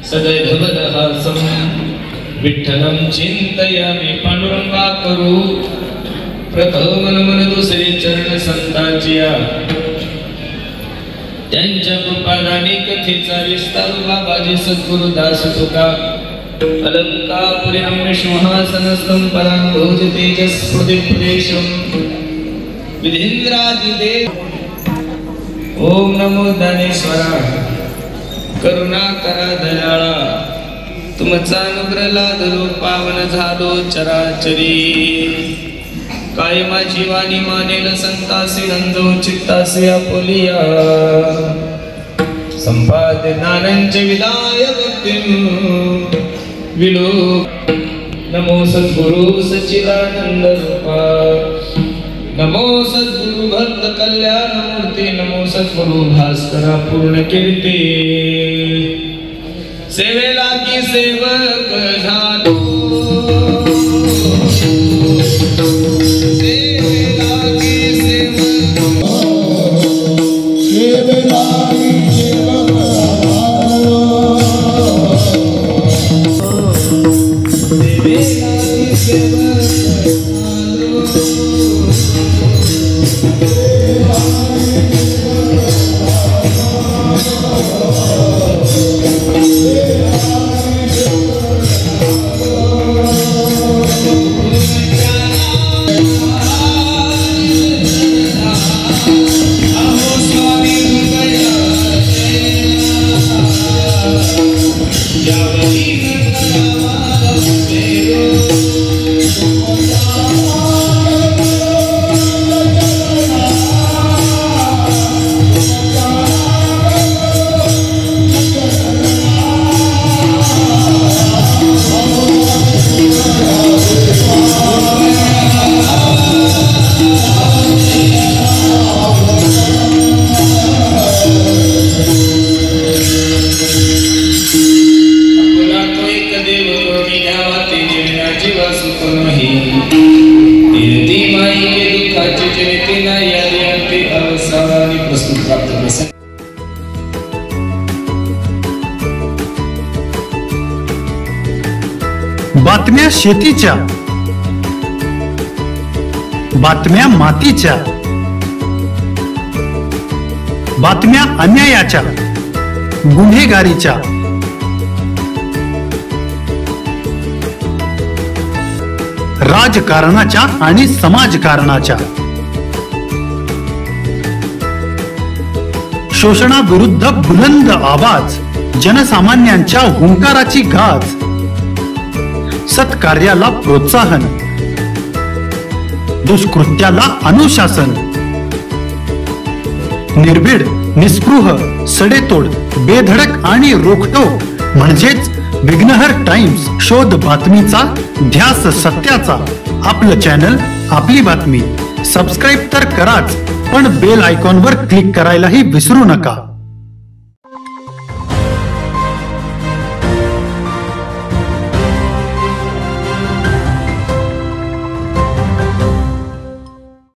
सदैवदहासं विठ्ठलं चिंतयामि पांडुरंगाकरू प्रथम नमन दुसरे चरण संतांच्या त्यांच्या कृपादानी कथेचा विस्तार बाबाजी सद्गुरु दास तुका अलंकापुरी रम्य सिंहासनस्थं परांभोज तेजस प्रदीप्तेशं विधींद्रादिदेव ओम नमो ज्ञानेश्वरा करुणाकरा दयाळा तुमचा अनुग्रह लादलो पावन झालो चराचरी काय माझी वाणी मानेल संतासी रंजो चित्तासी आपोलिया संपाद ज्ञानांचे विदाय भक्तिं विलो नमो सद्गुरु सच्चिदानंद रूपा नमो सद्गुरु भक्त कल्याण मूर्ती नमो सद्गुरु भास्करा पूर्ण कीर्ती सेवेला की सेवक झालो बातम्या शेतीच्या, बातम्या मातीच्या, बातम्या अन्यायाच्या, गुन्हेगारीच्या, राजकारणाच्या आणि समाजकारणाच्या, शोषणाविरुद्ध बुलंद आवाज, जनसामान्यांच्या हुंकाराची गाज, सत्कार्याला प्रोत्साहन, दुष्कृत्याला अनुशासन, निर्भीड, निस्पृह, सडेतोड, बेधडक आणि रोखटोक म्हणजेच विघ्नहर टाइम्स. शोध बातमीचा, ध्यास सत्याचा. आपलं चॅनल, आपली बातमी. सबस्क्राईब तर कराच, पण बेल आयकॉनवर क्लिक करायलाही विसरू नका.